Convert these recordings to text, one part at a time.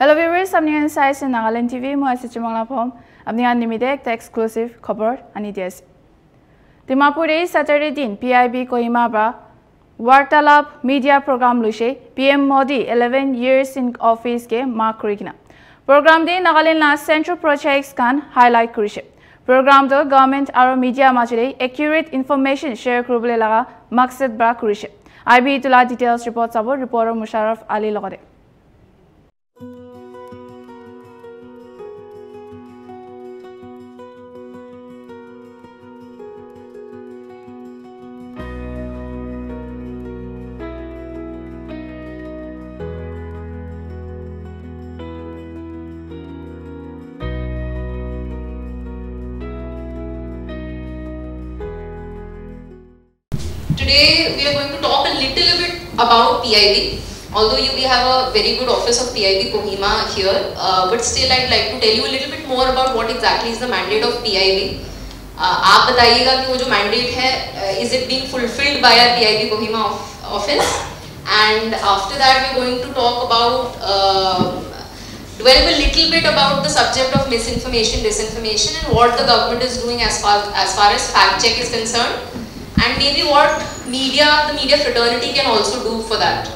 Hello viewers, I'm Organised in NLTV. Moi aise chimangla phom. Apni an nimidek the exclusive khabar ani diase. Dimapur Saturday din PIB Kohima ba Wartalab media program luise PM Modi 11 years in office ke mark korikina. Program din Nagaland na central projects kan highlight korise. Program do government aro media majore accurate information share koribole laga maksad ba korise. IB tula details report sabo reporter Musharraf Ali logade. Today we are going to talk a little bit about PIB. Although we have a very good office of PIB Kohima here, but still I'd like to tell you a little bit more about what exactly is the mandate of PIB. आप बताइएगा कि वो जो mandate है, is it being fulfilled by our PIB Kohima office? And after that we are going to talk about delve a little bit about the subject of misinformation, disinformation, and what the government is doing as far as fact check is concerned. And maybe what the media fraternity can also do for that.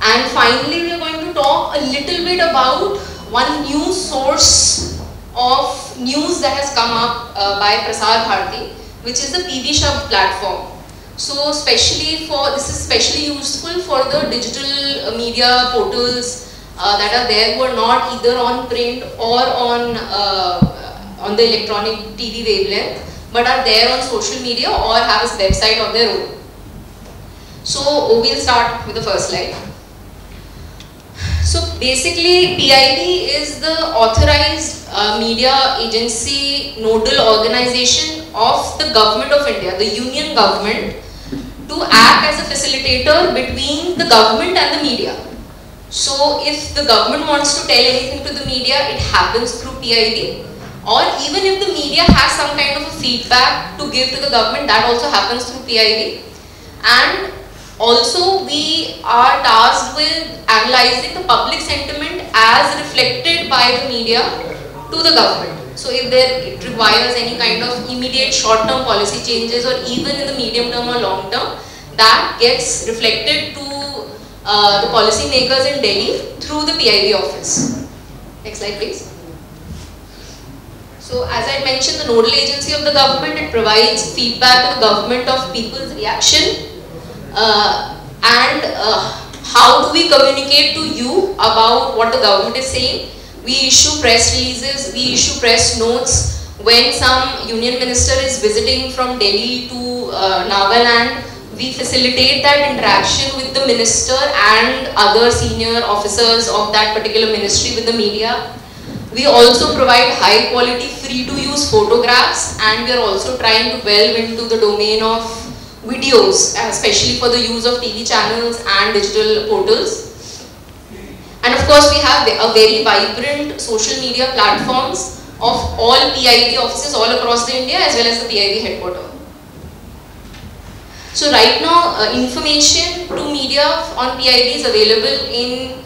And finally, we are going to talk a little bit about one new source of news that has come up by Prasar Bharati, which is the PB Shab platform. So this is especially useful for the digital media portals that are there who are not either on print or on the electronic TV wavelength, but are there on social media or have a website of their own. So we'll start with the first slide. So basically PIB is the authorized media agency nodal organization of the government of India, the union government, to act as a facilitator between the government and the media. So if the government wants to tell anything to the media, it happens through PIB. Or even if the media has some kind of a feedback to give to the government, that also happens through PIB. And also we are tasked with analyzing the public sentiment as reflected by the media to the government. So if it requires any kind of immediate short-term policy changes, or even in the medium term or long term, that gets reflected to the policy makers in Delhi through the PIB office. Next slide please. So as I mentioned, the nodal agency of the government, it provides feedback to the government of people's reaction and how do we communicate to you about what the government is saying. We issue press releases, we issue press notes when some union minister is visiting from Delhi to Nagaland. We facilitate that interaction with the minister and other senior officers of that particular ministry with the media. We also provide high quality free to use photographs, and we are also trying to delve into the domain of videos, especially for the use of TV channels and digital portals. And of course we have a very vibrant social media platforms of all PIB offices all across the India as well as the PIB headquarters. So right now information to media on PIB is available in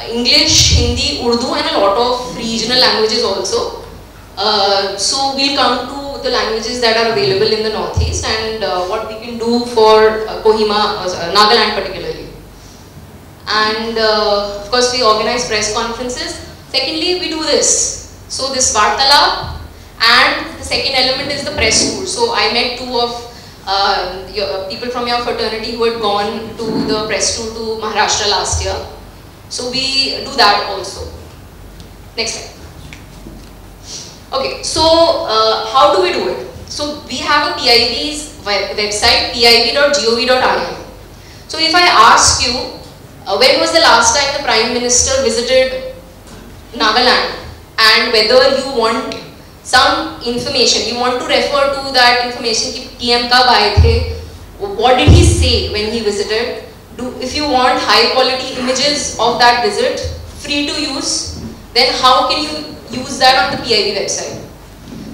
English, Hindi, Urdu, and a lot of regional languages also. So we'll come to the languages that are available in the northeast and what we can do for Kohima, Nagaland particularly. And of course we organize press conferences. Secondly, we do this. So this Vartalab, and the second element is the press tour. So I met two of people from your fraternity who had gone to the press tour to Maharashtra last year. So we do that also. Next slide. Okay, so how do we do it? So we have a PIB's website, pib.gov.in. So if I ask you, when was the last time the Prime Minister visited Nagaland, and whether you want some information, you want to refer to that information, ki PM kab aaye the, what did he say when he visited? If you want high quality images of that visit, free to use, then how can you use that on the PIB website?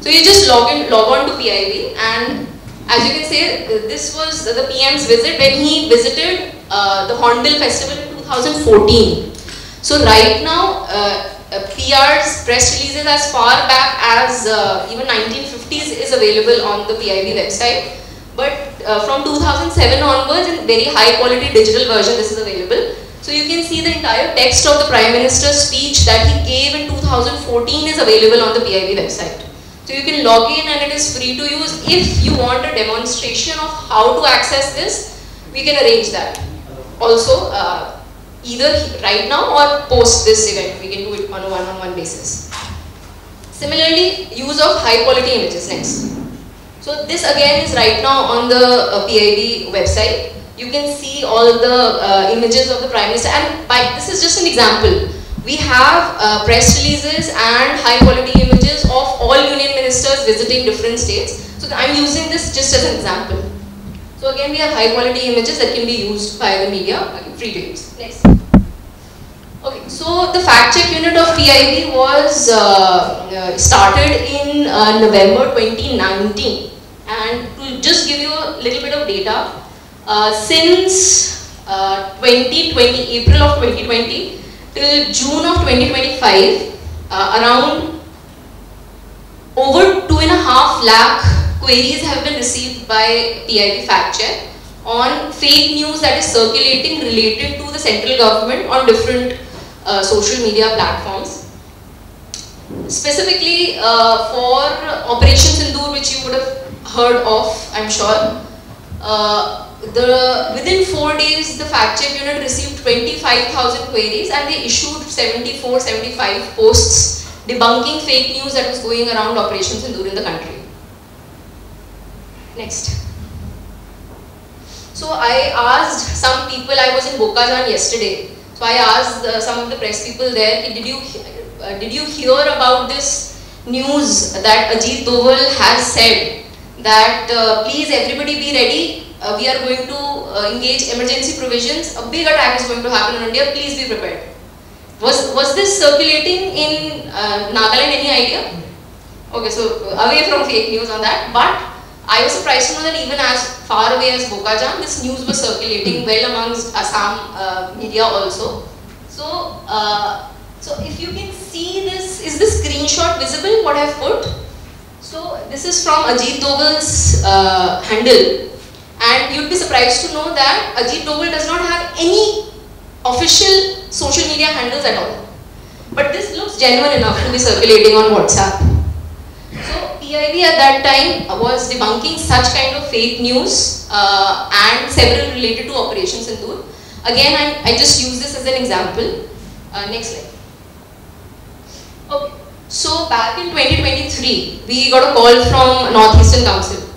So you just log on to PIB, and as you can see, this was the PM's visit when he visited the Hornbill Festival in 2014. So right now, PR's press releases as far back as even 1950s is available on the PIB website. But from 2007 onwards, in very high quality digital version, this is available. So you can see the entire text of the Prime Minister's speech that he gave in 2014 is available on the PIB website. So you can log in and it is free to use. If you want a demonstration of how to access this, we can arrange that. Also, either right now or post this event, we can do it on a one-on-one basis. Similarly, use of high quality images next. So this again is right now on the PIB website. You can see all the images of the Prime Minister, and this is just an example. We have press releases and high quality images of all union ministers visiting different states. So I'm using this just as an example. So again, we have high quality images that can be used by the media, free to use. Next. Okay, so the fact check unit of PIB was started in November 2019, and to just give you a little bit of data, since 2020, April of 2020 till June of 2025, around over 2.5 lakh queries have been received by PIB fact check on fake news that is circulating related to the central government on different social media platforms. Specifically for Operation Sindoor, which you would have heard of, I'm sure. Within 4 days, the fact check unit received 25,000 queries and they issued 75 posts debunking fake news that was going around Operation Sindoor in the country. Next. So I asked some people, I was in Bokajan yesterday, so I asked some of the press people there, did you hear about this news that Ajit Doval has said that please everybody be ready, we are going to engage emergency provisions, a big attack is going to happen in India, please be prepared. Was this circulating in Nagaland, any idea? Okay, so away from fake news on that, but I was surprised to know that even as far away as Bokajan, this news was circulating well amongst Assam media also. So, so if you can see this, is this screenshot visible, what I have put? So this is from Ajit Doval's handle, and you'd be surprised to know that Ajit Doval does not have any official social media handles at all. But this looks genuine enough to be circulating on WhatsApp. So PIB at that time was debunking such kind of fake news and several related to Operation Sindoor. Again, I just use this as an example. Next slide. Okay. So back in 2023, we got a call from Northeastern Council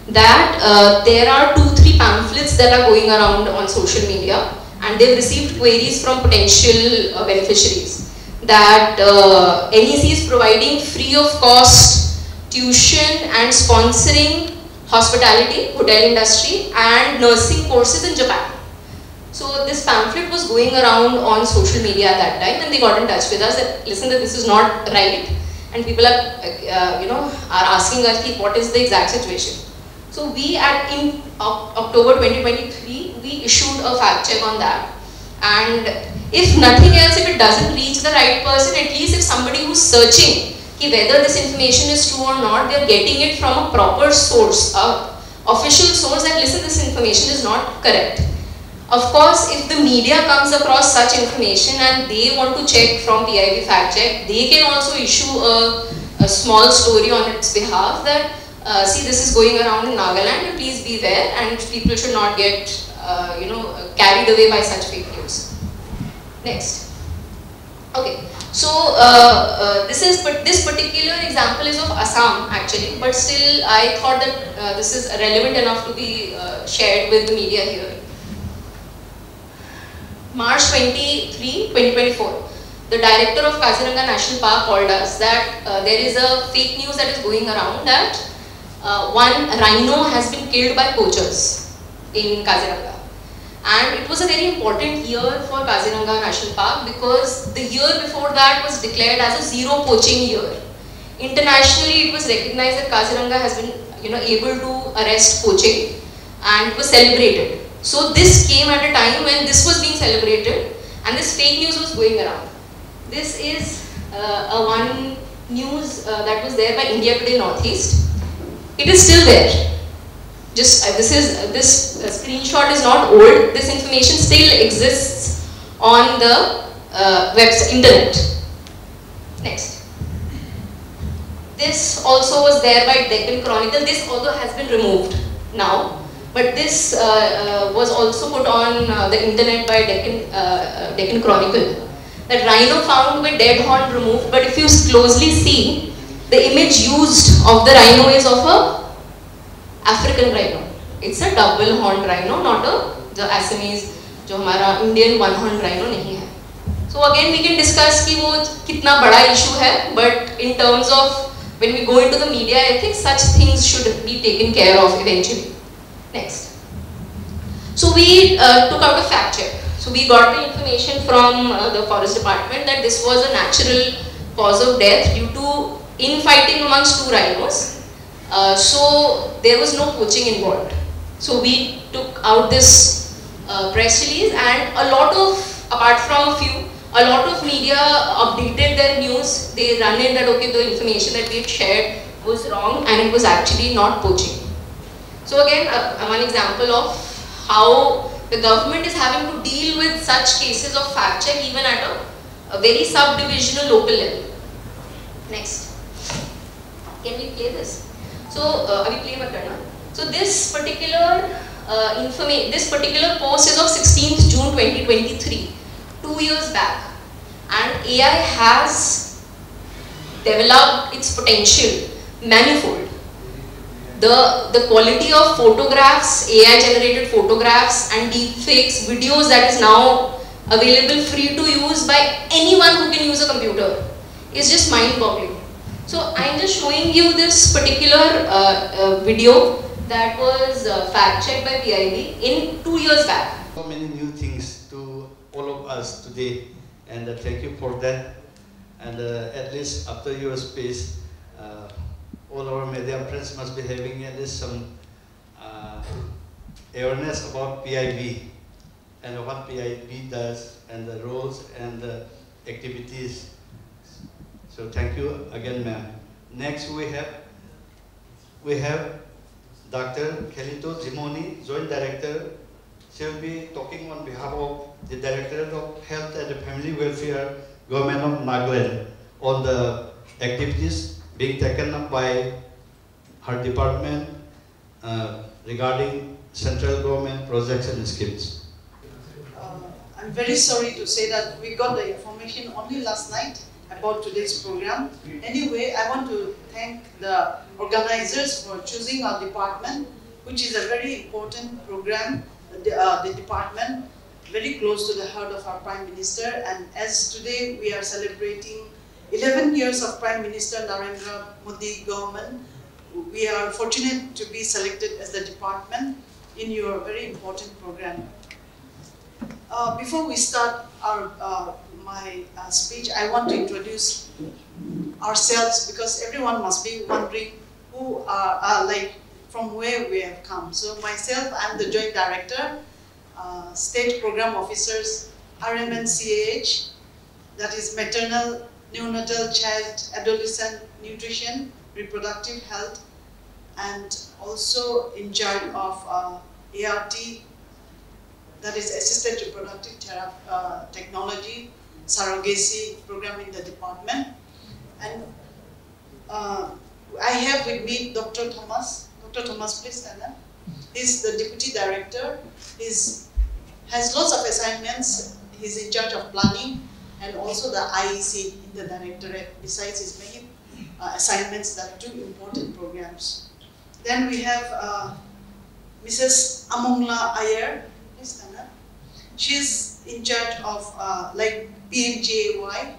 that there are 2-3 pamphlets that are going around on social media, and they've received queries from potential beneficiaries that NEC is providing free of cost tuition and sponsoring hospitality, hotel industry and nursing courses in Japan. So this pamphlet was going around on social media at that time, and they got in touch with us that listen, that this is not right, and people are are asking us what is the exact situation. So we in October 2023 we issued a fact check on that, and if nothing else, if it doesn't reach the right person, at least if somebody who's searching whether this information is true or not, they are getting it from a proper source, official source, that listen, this information is not correct. Of course, if the media comes across such information and they want to check from PIB fact check, they can also issue a small story on its behalf that see, this is going around in Nagaland, and please beware, and people should not get carried away by such fake news. Next. Okay. So this particular example is of Assam actually, but still I thought that this is relevant enough to be shared with the media here. March 23, 2024, the director of Kaziranga National Park called us that there is a fake news that is going around that one rhino has been killed by poachers in Kaziranga. And it was a very important year for Kaziranga National Park because the year before that was declared as a zero poaching year. Internationally, it was recognized that Kaziranga has been able to arrest poaching, and it was celebrated. So this came at a time when this was being celebrated, and this fake news was going around. This is a one news that was there by India Today Northeast. It is still there. Just this screenshot is not old. This information still exists on the website, internet. Next. This also was there by Deccan Chronicle. This although has been removed now, but this was also put on the internet by Deccan Chronicle. That rhino found with dead horn removed, but if you closely see, the image used of the rhino is of a African rhino. It's a double horned rhino, not the Assamese, जो हमारा Indian one horned rhino नहीं है. So again we can discuss कि वो कितना बड़ा issue है, but in terms of when we go into the media ethics, such things should be taken care of eventually. Next. So we took out a fact check. So we got the information from the forest department that this was a natural cause of death due to infighting amongst two rhinos. So there was no poaching involved. So we took out this press release, and a lot of, apart from a few, a lot of media updated their news. They run in that okay, the information that we had shared was wrong and it was actually not poaching. So again, one example of how the government is having to deal with such cases of fact check even at a very subdivisional local level. Next. Can we play this? So, abhi play mat karna. So this particular post is of 16th June 2023, 2 years back, and AI has developed its potential manifold. The quality of photographs, AI generated photographs and deepfakes videos that is now available free to use by anyone who can use a computer is just mind-boggling. So I'm just showing you this particular video that was fact-checked by PIB in 2 years back. So many new things to all of us today, and thank you for that. And at least after your space, all our media friends must be having at least some awareness about PIB and what PIB does and the roles and the activities. So thank you again, ma'am. Next we have Dr. Khelito Zimoni, Joint Director. She will be talking on behalf of the Directorate of Health and Family Welfare, Government of Nagaland, on the activities being taken up by her department regarding central government projects and schemes. I'm very sorry to say that we got the information only last night about today's program. Anyway, I want to thank the organizers for choosing our department, which is a very important program. The department very close to the heart of our Prime Minister, and as today we are celebrating 11 years of Prime Minister Narendra Modi government, we are fortunate to be selected as the department in your very important program. Before we start my speech, I want to introduce ourselves because everyone must be wondering who are like from where we have come. So myself, I'm the Joint Director, State Program Officers, RMNCAH, that is Maternal, Neonatal, Child, Adolescent Nutrition, Reproductive Health, and also in charge of ART, that is Assisted Reproductive Technology, Surrogacy program in the department. And I have with me Dr. Thomas. Dr. Thomas, please stand up. He's the Deputy Director. He has lots of assignments. He's in charge of planning and also the IEC in the Directorate, besides his many assignments that are two important programs. Then we have Mrs. Amongla Ayer. Please stand up. She's in charge of like PMJY,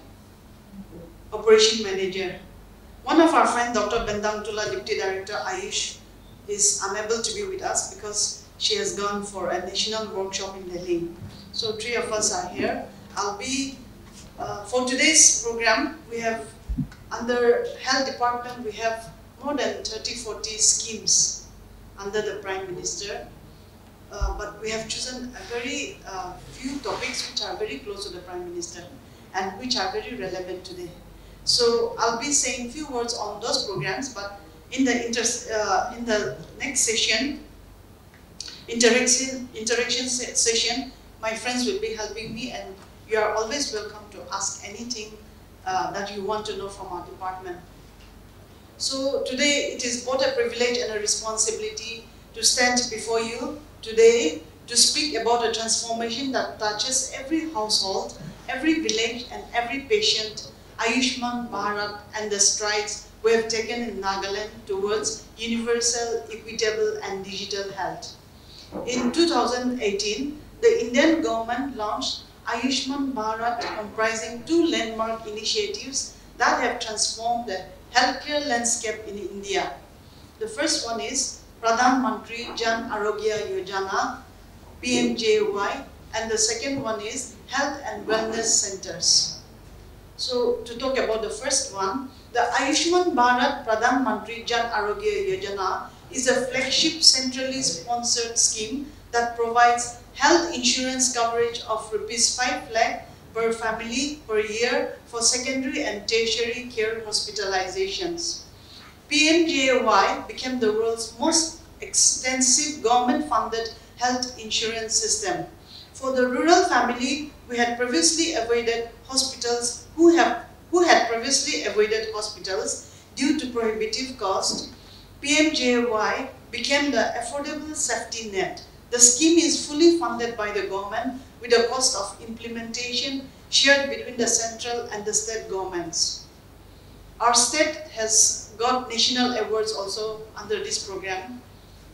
Operation Manager. One of our friends, Dr. Bendang Tula, Deputy Director Ayush, is unable to be with us because she has gone for a national workshop in Delhi. So three of us are here. I'll be, for today's program, we have, under Health Department, we have more than 30-40 schemes under the Prime Minister. but we have chosen a very few topics which are very close to the Prime Minister and which are very relevant today. So I'll be saying few words on those programs, but in the next session, interaction session, my friends will be helping me, and you are always welcome to ask anything that you want to know from our department. So today it is both a privilege and a responsibility to stand before you today to speak about a transformation that touches every household, every village and every patient, Ayushman Bharat, and the strides we have taken in Nagaland towards universal, equitable and digital health. In 2018, the Indian government launched Ayushman Bharat, comprising 2 landmark initiatives that have transformed the healthcare landscape in India. The first one is Pradhan Mantri Jan Arogya Yojana, PMJY, and the second one is Health and Wellness Centers. So to talk about the first one, the Ayushman Bharat Pradhan Mantri Jan Arogya Yojana is a flagship centrally sponsored scheme that provides health insurance coverage of Rs 5 lakh per family per year for secondary and tertiary care hospitalizations. PMJY became the world's most extensive government-funded health insurance system. For the rural family we had previously avoided hospitals who had previously avoided hospitals due to prohibitive cost, PMJY became the affordable safety net. The scheme is fully funded by the government with the cost of implementation shared between the central and the state governments. Our state has got national awards also under this program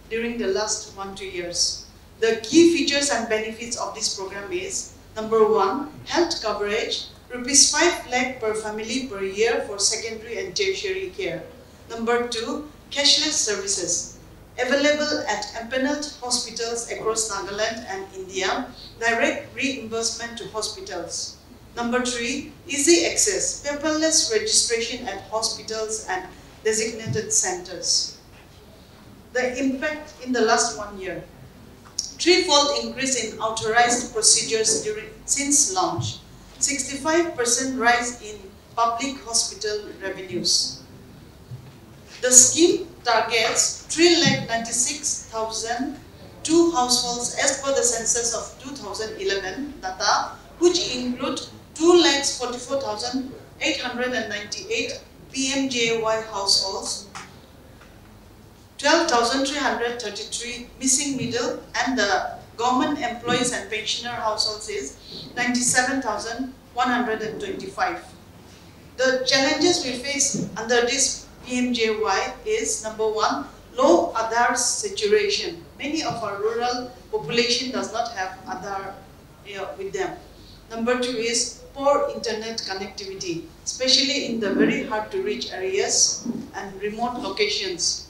during the last 1-2 years. The key features and benefits of this program is, number 1, health coverage, Rs 5 lakh per family per year for secondary and tertiary care. Number 2, cashless services, available at empaneled hospitals across Nagaland and India, direct reimbursement to hospitals. Number 3, easy access, paperless registration at hospitals and designated centers. The impact in the last 1 year, 3-fold increase in authorized procedures since launch, 65% rise in public hospital revenues. The scheme targets 3,96,002 households as per the census of 2011 data, which include 2,44,898 PMJY households, 12,333 missing middle, and the government employees and pensioner households is 97,125. The challenges we face under this PMJY is, number 1, low Aadhaar saturation. Many of our rural population does not have Aadhaar with them. Number 2 is poor internet connectivity, especially in the very hard to reach areas and remote locations.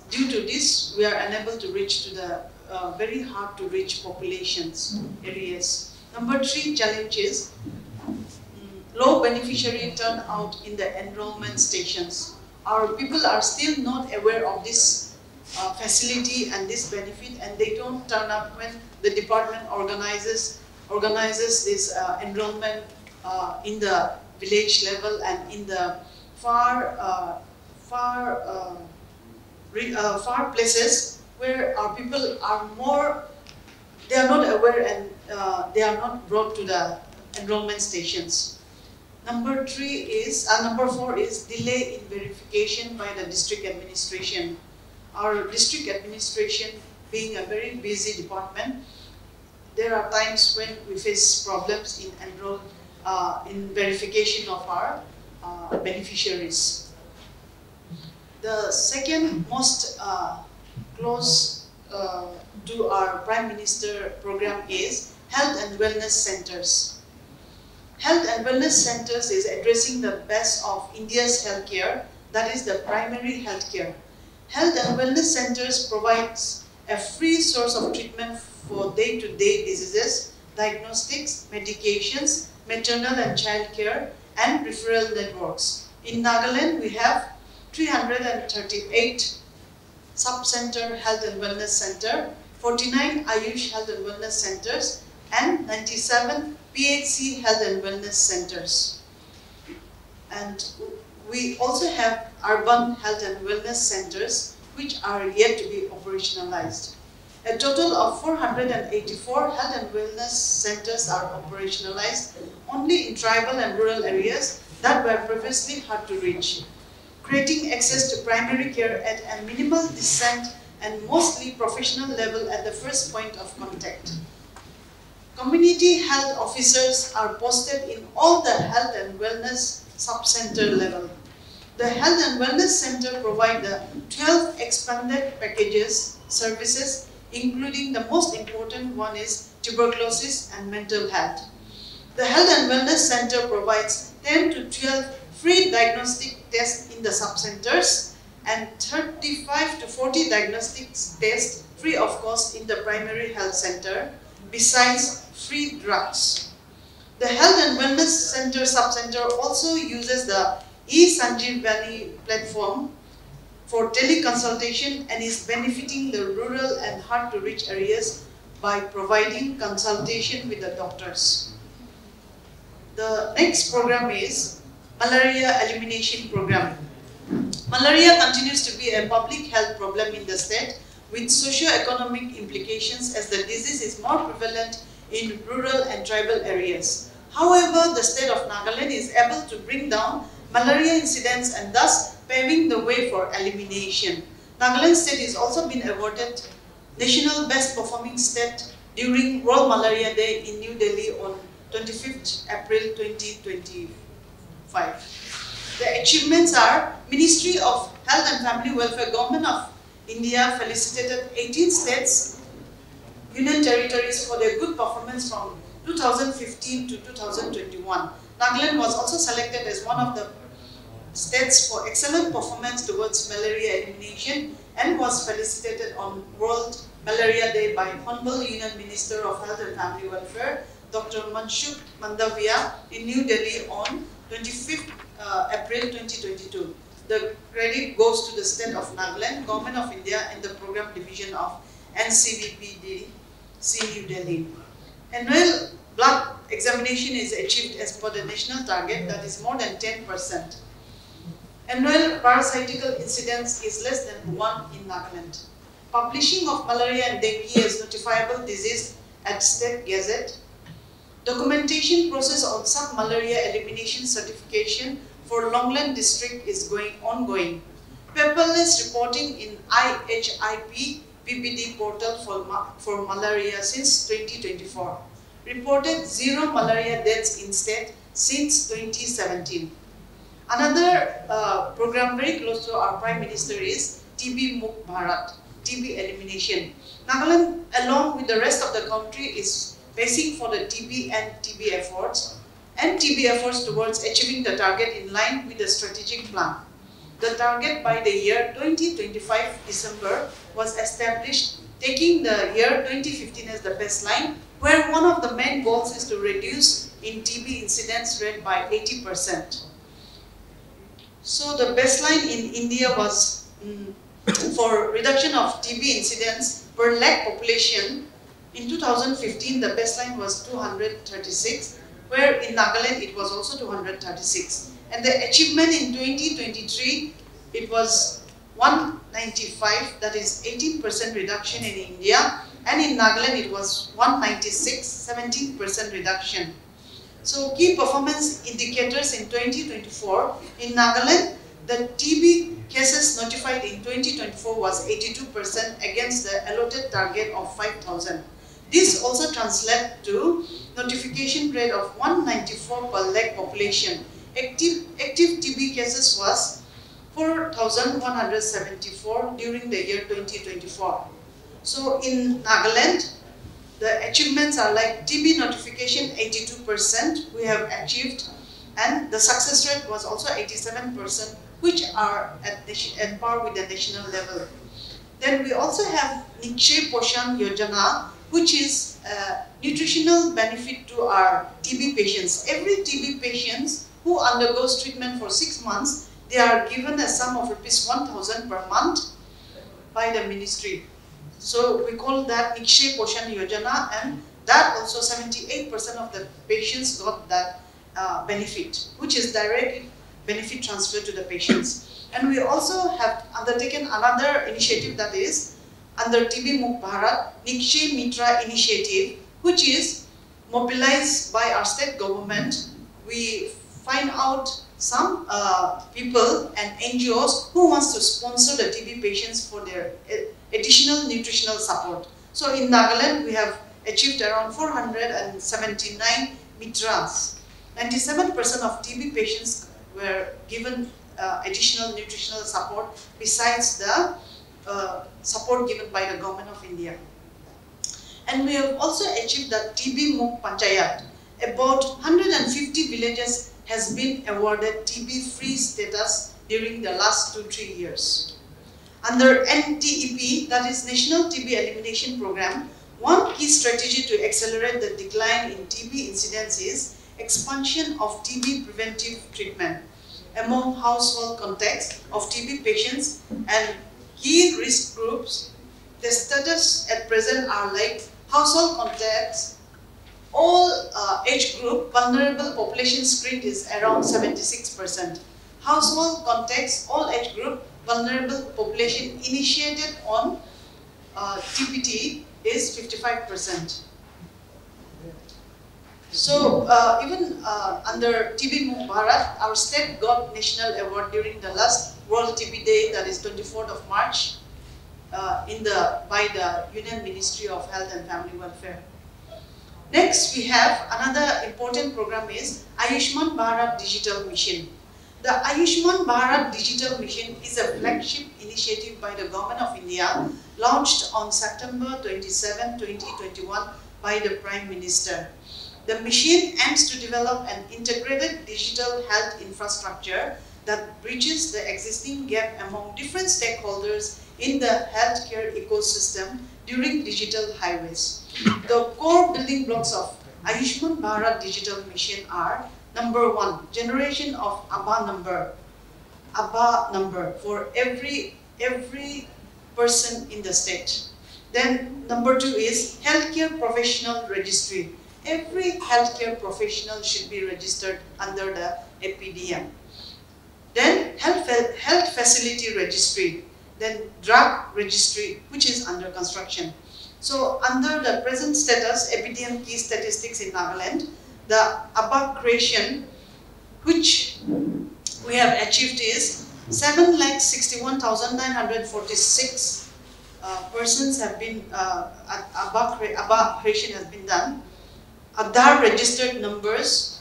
Due to this, we are unable to reach to the very hard to reach populations areas. Number 3 challenge is low beneficiary turnout in the enrollment stations. Our people are still not aware of this facility and this benefit, and they don't turn up when the department organizes this enrollment in the village level and in the far places where our people are they are not aware and they are not brought to the enrollment stations. Number 4 is delay in verification by the district administration. Our district administration being a very busy department, there are times when we face problems in verification of our beneficiaries. The second most close to our Prime Minister program is Health and Wellness Centers. Health and Wellness Centers is addressing the best of India's healthcare, that is the primary healthcare. Health and Wellness Centers provides a free source of treatment for day-to-day diseases, diagnostics, medications, maternal and child care, and referral networks. In Nagaland, we have 338 sub-center health and wellness center 49 Ayush Health and Wellness Centers, and 97 PHC Health and Wellness Centers. And we also have urban health and wellness centers which are yet to be operationalized. A total of 484 health and wellness centers are operationalized only in tribal and rural areas that were previously hard to reach, creating access to primary care at a minimal descent and mostly professional level at the first point of contact. Community health officers are posted in all the health and wellness sub-center level. The Health and Wellness Center provide the 12 expanded packages, services, including the most important one is tuberculosis and mental health. The Health and Wellness Center provides 10 to 12 free diagnostic tests in the sub-centers and 35 to 40 diagnostic tests free of cost in the primary health center, besides free drugs. The Health and Wellness Center sub-center also uses the e-Sanjeevani platform for teleconsultation and is benefiting the rural and hard-to-reach areas by providing consultation with the doctors. The next program is Malaria Elimination Program. Malaria continues to be a public health problem in the state with socio-economic implications as the disease is more prevalent in rural and tribal areas. However, the state of Nagaland is able to bring down malaria incidents and thus paving the way for elimination. Nagaland state has also been awarded National Best Performing State during World Malaria Day in New Delhi on 25th April 2025. The achievements are Ministry of Health and Family Welfare, Government of India felicitated 18 states, Union Territories for their good performance from 2015 to 2021. Nagaland was also selected as one of the states for excellent performance towards malaria elimination and was felicitated on World Malaria Day by Honorable Union Minister of Health and Family Welfare, Dr. Manshukh Mandavia in New Delhi on 25th April 2022. The credit goes to the state of Nagaland, Government of India and the Program Division of NCVPD, New Delhi. Annual blood examination is achieved as per the national target, that is more than 10%. Annual parasitical incidence is less than 1 in Nagaland. Publishing of malaria and dengue as notifiable disease at State Gazette. Documentation process on sub-malaria elimination certification for Longland district is ongoing. Paperless reporting in IHIP PPD portal for malaria since 2024. Reported 0 malaria deaths in state since 2017. Another program very close to our Prime Minister is TB Mukt Bharat, TB elimination. Nagaland, along with the rest of the country, is pacing for the TB and TB efforts towards achieving the target in line with the strategic plan. The target by the year 2025 December was established, taking the year 2015 as the baseline, where one of the main goals is to reduce in TB incidence rate by 80%. So the baseline in India was for reduction of TB incidence per lakh population. In 2015, the baseline was 236, where in Nagaland it was also 236. And the achievement in 2023, it was 195, that is 18% reduction in India, and in Nagaland it was 196, 17% reduction. So key performance indicators in 2024, in Nagaland, the TB cases notified in 2024 was 82% against the allotted target of 5,000. This also translates to notification rate of 194 per lakh population. Active TB cases was 4,174 during the year 2024. So in Nagaland, the achievements are like TB notification 82% we have achieved, and the success rate was also 87%, which are at par with the national level. Then we also have Nikshay Poshan Yojana, which is nutritional benefit to our TB patients. Every TB patients who undergoes treatment for 6 months, they are given a sum of Rs 1,000 per month by the ministry. So we call that Nikshay Poshan Yojana, and that also 78% of the patients got that benefit, which is direct benefit transfer to the patients. And we also have undertaken another initiative, that is under TB Mukt Bharat Nikshay Mitra initiative, which is mobilized by our state government. We find out some people and NGOs who wants to sponsor the TB patients for their additional nutritional support. So in Nagaland, we have achieved around 479 mitras. 97% of TB patients were given additional nutritional support besides the support given by the government of India. And we have also achieved the TB Mukt Panchayat. About 150 villages has been awarded TB-free status during the last 2-3 years. Under NTEP, that is National TB Elimination Program, one key strategy to accelerate the decline in TB incidence is expansion of TB preventive treatment among household contacts of TB patients and key risk groups. The status at present are like household contacts, all age group, vulnerable population screen is around 76%. Household contacts, all age group, vulnerable population initiated on TPT is 55%. So even under TB Mukt Bharat, our state got national award during the last World TB Day, that is 24th of March, by the Union Ministry of Health and Family Welfare. Next, we have another important program is Ayushman Bharat Digital Mission. The Ayushman Bharat Digital Mission is a flagship initiative by the Government of India, launched on September 27, 2021 by the Prime Minister. The mission aims to develop an integrated digital health infrastructure that bridges the existing gap among different stakeholders in the healthcare ecosystem during digital highways. The core building blocks of Ayushman Bharat Digital Mission are: number 1, generation of ABHA number for every person in the state. Then number 2 is healthcare professional registry. Every healthcare professional should be registered under the APDM. Then health facility registry. Then drug registry, which is under construction. So under the present status, APDM key statistics in Nagaland, the ABHA creation, which we have achieved is 7,61,946 persons have been, ABHA creation has been done. Aadhaar registered numbers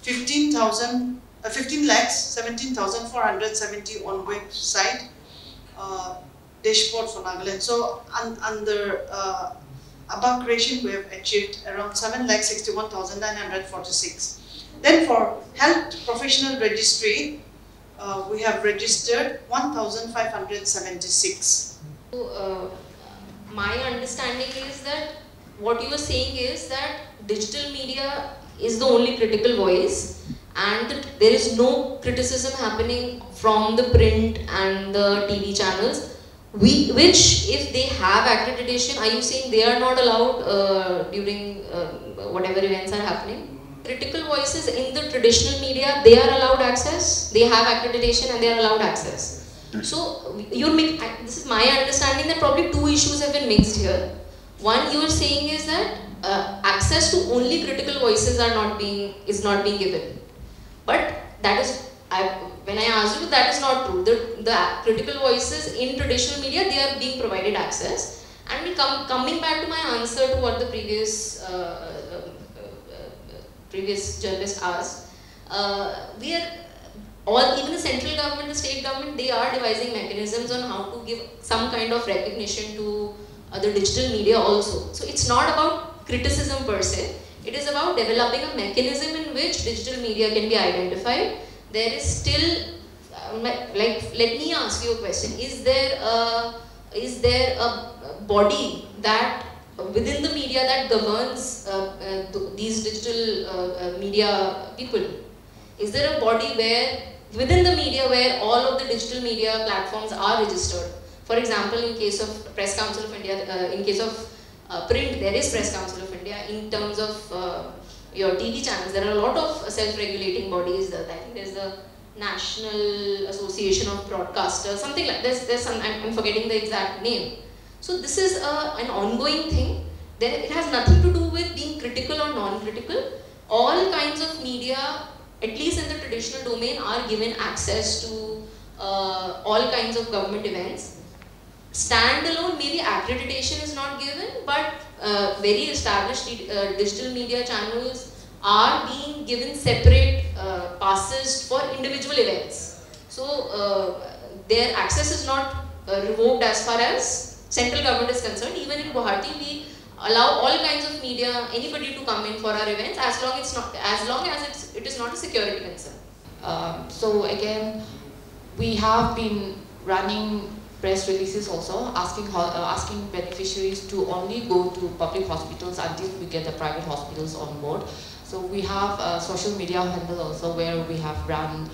15,17,470 on website dashboard for Nagaland. So under ABHA creation, we have achieved around 7,61,946. Then for health professional registry, we have registered 1,576. So, my understanding is that what you were saying is that digital media is the only critical voice, and there is no criticism happening from the print and the TV channels, which if they have accreditation, are you saying they are not allowed during whatever events are happening? Critical voices in the traditional media, they are allowed access, they have accreditation and they are allowed access. So this is my understanding that probably two issues have been mixed here. One, you are saying is that access to only critical voices is not being given. But that is, when I asked you, that is not true. The critical voices in traditional media, they are being provided access. And coming back to my answer to what the previous journalist asked, even the central government, the state government, they are devising mechanisms on how to give some kind of recognition to the digital media also. So it's not about criticism per se, it is about developing a mechanism in which digital media can be identified. There is still, let me ask you a question, is there a body that within the media that governs these digital media people? Is there a body within the media where all of the digital media platforms are registered? For example, in case of Press Council of India, in case of print, there is Press Council of India. In terms of your TV channels, there are a lot of self-regulating bodies. I think there's the National Association of Broadcasters, something like this. There's some, I'm forgetting the exact name. So this is an ongoing thing. It has nothing to do with being critical or non-critical. All kinds of media, at least in the traditional domain, are given access to all kinds of government events. Standalone, maybe accreditation is not given, but very established digital media channels are being given separate passes for individual events. So their access is not revoked as far as central government is concerned. Even in Guwahati, we allow all kinds of media, anybody to come in for our events as long as it is not a security concern. So again, we have been running press releases also asking beneficiaries to only go to public hospitals until we get the private hospitals on board. So we have a social media handle also where we have run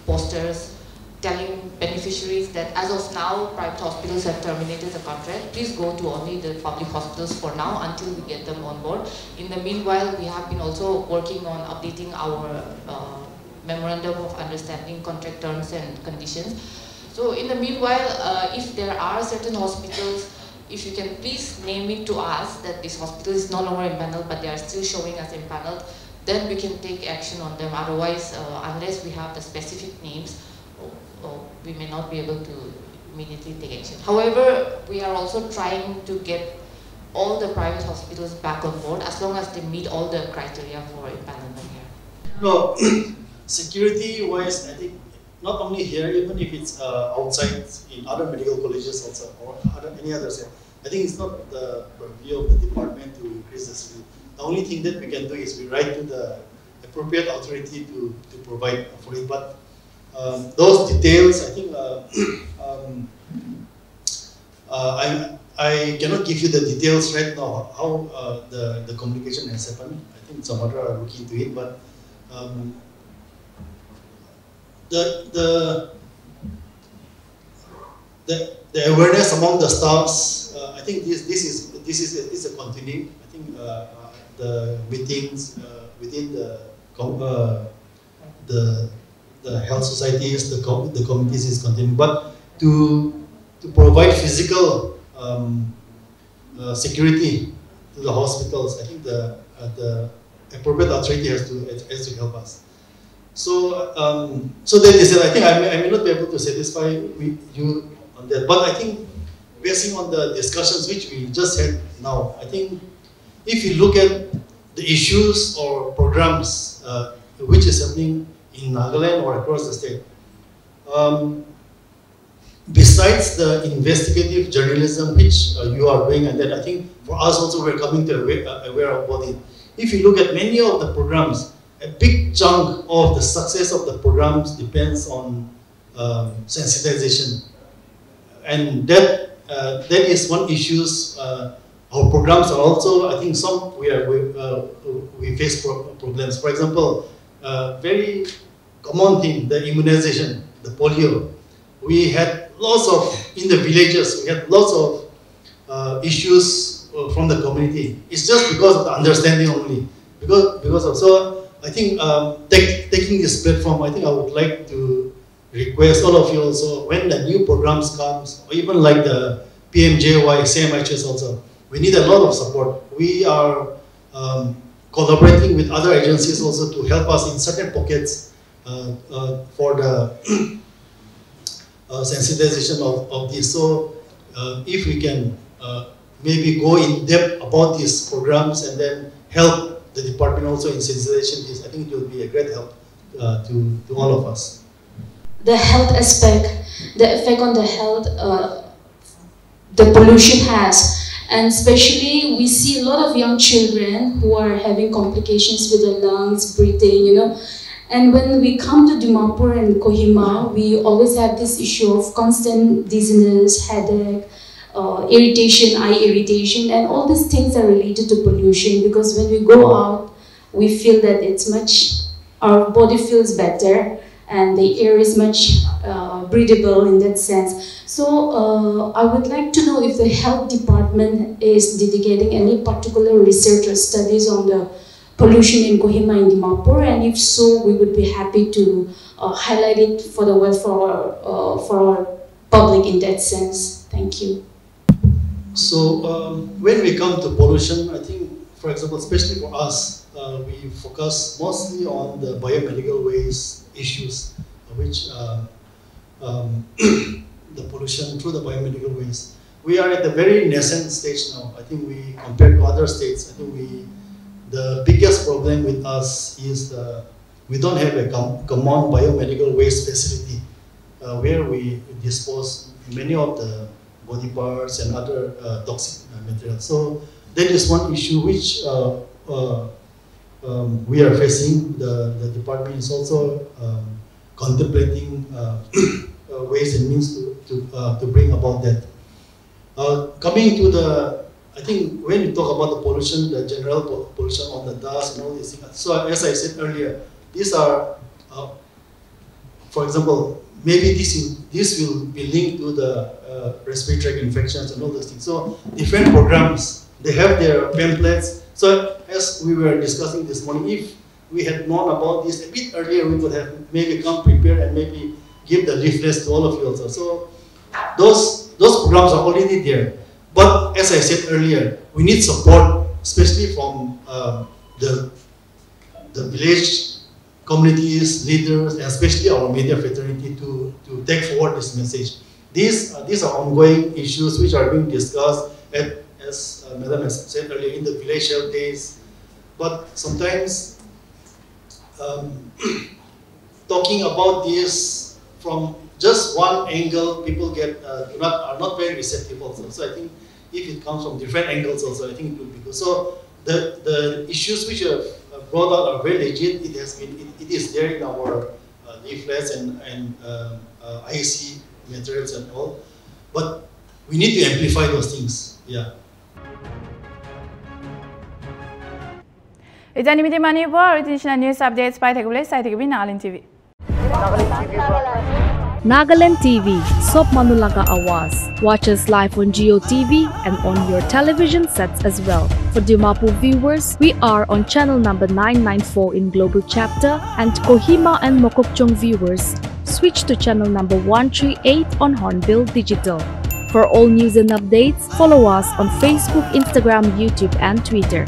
posters telling beneficiaries that as of now private hospitals have terminated the contract. Please go to only the public hospitals for now until we get them on board. In the meanwhile, we have been also working on updating our memorandum of understanding, contract terms and conditions. So in the meanwhile, if there are certain hospitals, if you can please name it to us that this hospital is no longer empaneled but they are still showing as empaneled, then we can take action on them. Otherwise, unless we have the specific names, we may not be able to immediately take action. However, we are also trying to get all the private hospitals back on board as long as they meet all the criteria for empanelment here. No, security-wise, I think not only here, even if it's outside in other medical colleges also, or any others, I think it's not the purview of the department to increase the security. The only thing that we can do is we write to the appropriate authority to provide for it. But those details, I think, I cannot give you the details right now how the communication has happened. I think some other are looking into it, but the awareness among the staffs, I think this is a continuing. I think the meetings within the health societies, the committees is continuing. But to provide physical security to the hospitals, I think the appropriate authority has to help us. So, so that is it. I think I may not be able to satisfy you on that, but I think basing on the discussions which we just had now, I think if you look at the issues or programs which is happening in Nagaland or across the state, besides the investigative journalism which you are doing, and then I think for us also we're coming to aware about it. If you look at many of the programs, a big chunk of the success of the programs depends on sensitization, and that is one issue. Our programs are also, I think, some we face problems. For example, very common thing, the immunization, the polio. We had lots of, in the villages, we had lots of issues from the community. It's just because of the understanding only. So I think taking this platform, I think I would like to request all of you also, when the new programs comes, or even like the PMJY, CMHS also, we need a lot of support. We are collaborating with other agencies also to help us in certain pockets for the sensitization of this. So if we can maybe go in depth about these programs and then help the department also in sensitization, I think it will be a great help to all of us. The health aspect, the effect on the health the pollution has. And especially we see a lot of young children who are having complications with their lungs, breathing, you know. And when we come to Dimapur and Kohima, we always have this issue of constant dizziness, headache, irritation, eye irritation, and all these things are related to pollution, because when we go out, we feel that it's much, our body feels better, and the air is much breathable in that sense. So I would like to know if the health department is dedicating any particular research or studies on the pollution in Kohima and Dimapur, and if so, we would be happy to highlight it for the for our public in that sense. Thank you. So when we come to pollution, I think, for example, especially for us, we focus mostly on the biomedical waste issues, which the pollution through the biomedical waste. We are at the very nascent stage now. I think we, compared to other states, I think the biggest problem with us is we don't have a common biomedical waste facility where we dispose many of the body parts and other toxic materials. So that is one issue which we are facing. The department is also contemplating ways and means to bring about that. Coming to I think when we talk about the pollution, the general pollution on the dust and all these things. So as I said earlier, these are, for example, maybe this will be linked to the respiratory tract infections and all those things. So different programs, they have their pamphlets. So as we were discussing this morning, if we had known about this a bit earlier, we could have maybe come prepared and maybe give the leaflets to all of you also. So those programs are already there. But as I said earlier, we need support, especially from the village communities, leaders, and especially our media fraternity to take forward this message. These are ongoing issues which are being discussed, as Madam has said earlier, in the village health days. But sometimes talking about this from just one angle, people are not very receptive also. So I think if it comes from different angles also, I think it will be good. So the issues which are brought out are very legit. It is there in our leaflets and IC materials and all. But we need to amplify those things. Yeah. Itanimiti Manipur, international news updates by Nagaland TV. Nagaland TV, Sop Manulaga Awas. Watch us live on Geo TV and on your television sets as well. For Dimapur viewers, we are on channel number 994 in Global Chapter, and Kohima and Mokokchung viewers, switch to channel number 138 on Hornbill Digital. For all news and updates, follow us on Facebook, Instagram, YouTube, and Twitter.